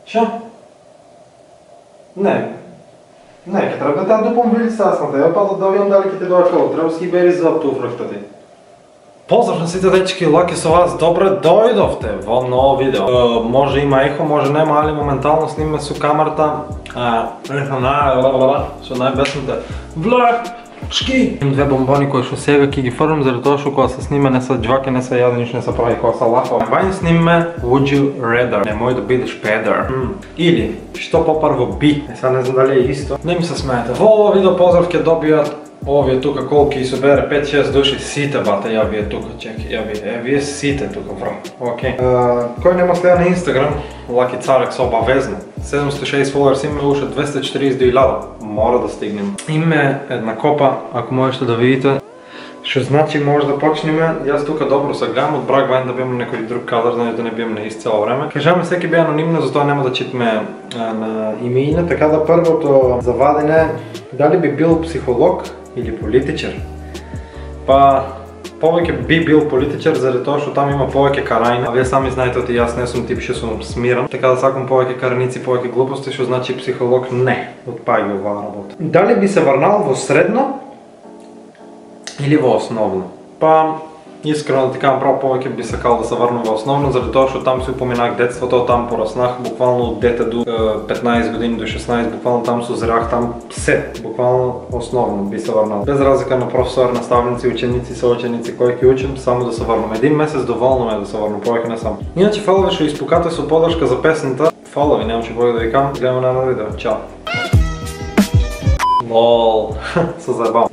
Шо? Не, ќе треба да дупам вили сасната, ја па да видам дали ќе ти доја коло, треба си бери за туфрахта ти. Поздрав на сите дечки, Лаки со вас, добре дојдовте во ново видео. Може има ехо, може нема, али моментално снимаме со камерата, со најбесните влачки. Имам две бомбони кои шо сега ќе ги фрлам, заради тоа што кога се снима не се џваки, не се јаде, ништо не се прави, кога се лафа. Вајн снимаме Would You Rather, немој да бидеш педер. Или, што попрво би, сега не знам дали е исто, не ми се смеете. Во ова видео поздрав ќе добијат овие тука колку ќе собере 5-6 души, сите бата, ја вие тука, чеки, ја вие, вие сите тука, врам, окей. Кој нема следа на Инстаграм, Лаки Царекс обавезно. 760 followers име, уште 242,000, мора да стигнем. Име една копа, ако можете да видите, што значи може да почнеме. Јас тука добро се гледам, од брак вајн да бием некој друг кадар, да не бием на ист цело време. Кажаме секи би анонимно, затоа нема да читаме на имеина, така да првото за вадење, дали би бил психолог или политичар? Па, повеќе би бил политичар заради тоа што там има повеќе карања. А вие сами знаете оти јас не сум тип што сум смирен, така да сакам повеќе караници, повеќе глупости, што значи психолог не отпаѓа оваа работа. Дали би се врнал во средно или во основно? Па, искрено да ти кажам право, повеќе би сакал да се врнам во основно, заради тоа што там си упоминах детството, там пораснах, буквално од дете до 15 години до 16, буквално там созрях, там се, буквално основно би се врнал. Без разлика на професор, наставници, ученици, соученици, кои ќе учим, само да се врнам. Един месец доволно ме да се врнам, повеќе не сам. Иначе фалови што испукате со подршка за песната, фалови, немаше повеќе да ви кажам, гледаме на едно видео, чао! Лол, се заебам.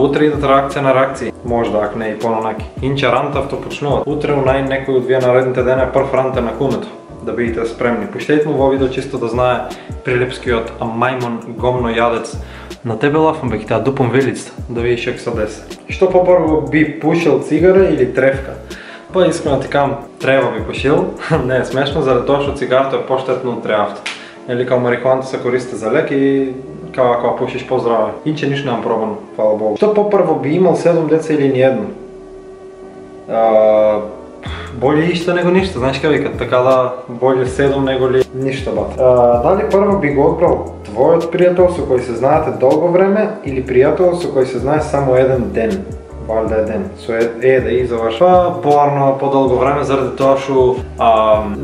Утре идат реакција на реакции. Може да, ако не и понанаки. Инче рантавто почнуват. Утре унај некој од вие наредните дена е прв ранте на кумето. Да бидете спремни. Пуштете му во видео чисто да знае прилепскиот мајмон гомно јадец. На тебе лафам бе, ќе таа дупам вилицата, да видиш како се деси. Што попрво би пушил, цигара или тревка? Па искрено ти кажам, трева би пушил. Не е смешно, заради тоа што цигарото е поштетно од тревата. Или као марихуаната се користи за лек и кога пушиш поздраве. Инче ништо немам пробано, фала Богу. Што попрво би имал 7 деца или ниедно? Болje ишто него ништо, знаеш ка викат, така да болje 7 него ли ништо бат. Дали прво би го одбрал твојот пријател со кој се знаете долго време или пријател со кој се знае само еден ден? Валда еден, со да и завршва поарно подолго време, заради тоа што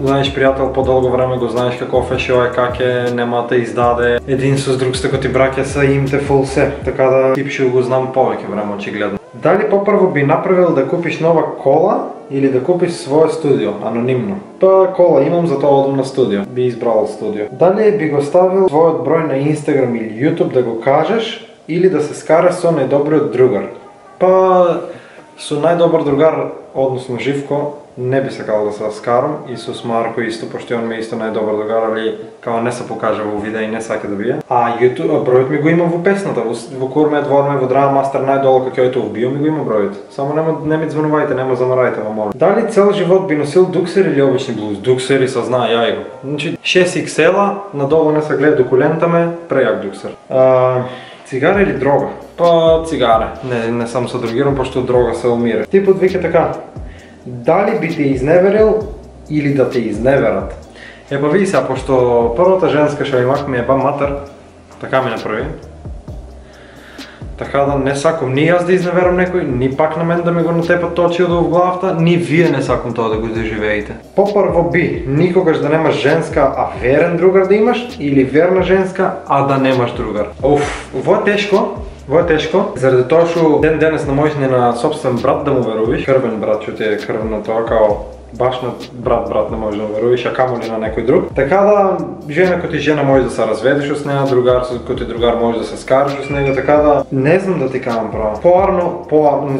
знаеш пријател подолго време го знаеш каков е, шо е, как е, нема те издаде, един со друг сте коти браќа са имте фул се, така да тип што го знам повеќе време очигледно. Дали попрво би направил да купиш нова кола или да купиш свое студио, анонимно? Па кола имам, затоа одам на студио, би избрал студио. Дали би го ставил твојот број на Instagram или YouTube да го кажеш или да се скараш со најдобриот другар? Па, со најдобар другар, односно Живко, не би сакал да се скарам и со Марко исто, пошто он ме исто најдобар другар, али као не се покажа во видео и не сака да бие. А YouTube, бројот ми го има во песната, во Курме, Дворме, во Драма Мастер, најдолу како ќе в био ми го има бројот. Само не ми звонувајте, нема замарајте, во моля. Дали цел живот би носил дуксер или обични блуз? Дуксери се знае, ја го. Значи 6XL, надолу не се гледа до колената ме, прејак дуксер. Цигара или дрога? Па цигара. Не сам се другирам, пошто дрога се умира. Типот вика така, дали би те изневерил или да те изневерат? Па види сега, пошто првата женска што имах ми е ба матер, така ми направи. Така да не сакам ни јас да изневерам некој, ни пак на мен да ми го натепат тоа чилдо в главата, ни вие не сакам тоа да го доживеете. Попрво би никогаш да немаш женска, а верен другар да имаш, или верна женска, а да немаш другар. Ово е тешко, заради тоа што денес на мојшне на собствен брат да му верувиш, крвен брат, што ти е крвна тоа као баш на брат не можеш да верувиш, а камо ли на некој друг. Така да, жена кој ти жена може да се разведеш с неа, другар кој ти другар може да се скараш с нега, така да не знам да ти кажам право. Поарно,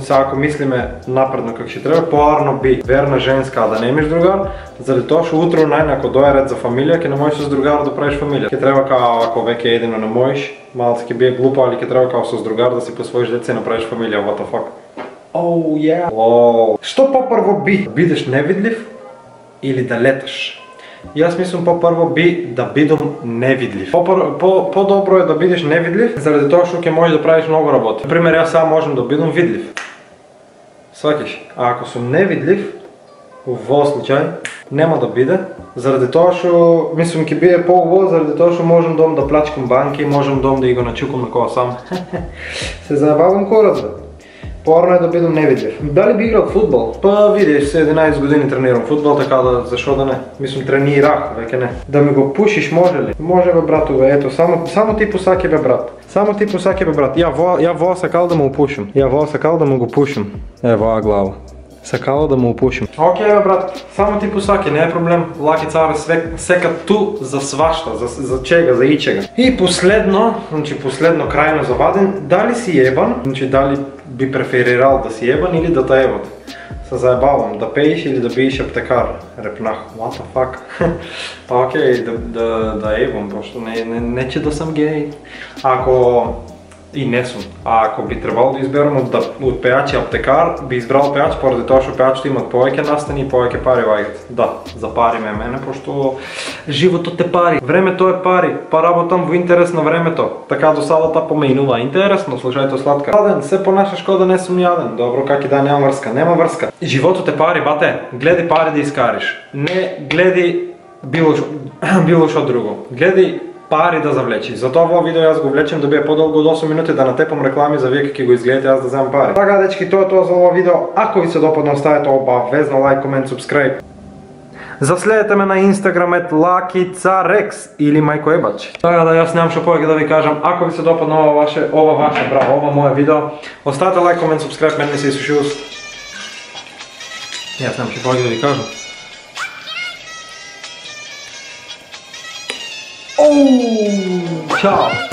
ако мислиме напредно како ќе треба, поарно би верна женска, а да немаш другар, заради тоа што утро најнако дое ред за фамилија, ќе не можеш с другар да правиш фамилија. Ќе треба као ако веќе едино не можеш, малце ќе бие глупо, али ќе треба као с другар да си посвоиш деца и направиш фамилија, what the fuck. Oh yeah. Лол. Што попрво би? Да бидеш невидлив или да леташ? Јас мислам попрво би да бидам невидлив. По-добро е да бидеш невидлив, заради тоа што ќе можеш да правиш многу работи. Например, јас сега можам да бидам видлив. Сваќаш? А ако сум невидлив, во случај нема да биде, заради тоа што мислам ќе биде по-убаво, заради тоа што можам да плачкам банки, можам да ги го начукам на која сам. Се заебавам корат, бе. Порано е да бидам невидлив. Дали би играл фудбал? Па видиш, се 11 години тренирам фудбал, така да зашо да не? Мислам тренирах, веќе не. Да ми го пушиш може ли? Може бе братове, ето, само ти посаки бе брат. Само ти посаки бе брат. Ја во сакал да му опушам. Ја во сакал да му го пушам. Ево глава. Сакало да му опушим. Окей, бе, брат, само ти посаки, не е проблем. Лаки царе сека ту за свашта, за чега, за ичега. И последно, последно крајно заваден, дали си ебан, дали би преферирал да си ебан или да те ебат. Се заебавам, да пееш или да биеш аптекар. Репнах, what the fuck. Окей, да ебам, пошто не че да сам гей. Ако и не сум. А ако би требало да изберам од пејач и аптекар, би избрал пејач поради тоа што пејачите имат повеќе настани и повеќе пари ваѓат. Да, за пари ме мене, пошто животот е пари. Времето е пари, па работам во интерес на времето. Така до салата поминува. Интересно, слушајте сладка. Јаден, се понашаш како да не сум јаден. Добро, каки да нема врска, нема врска. Животот е пари, бате. Гледи пари да искариш. Не гледи било што друго. Гледи пари да завлечи. Затоа во видео јас го влечем да биде подолго од 8 минути да натепам реклами за вие ќе го изгледате јас да земам пари. Така дечки, тоа е тоа за ова видео. Ако ви се допадна, оставете обавезно лайк, комент, субскрайб. Заследете ме на Инстаграм @LakiCarex или Мајко Ебач. Така да јас немам што повеќе да ви кажам. Ако ви се допадна ова моје видео, оставете лайк, комент, субскрайб, мене се исушувам. Јас немам што повеќе да ви кажам. Чао!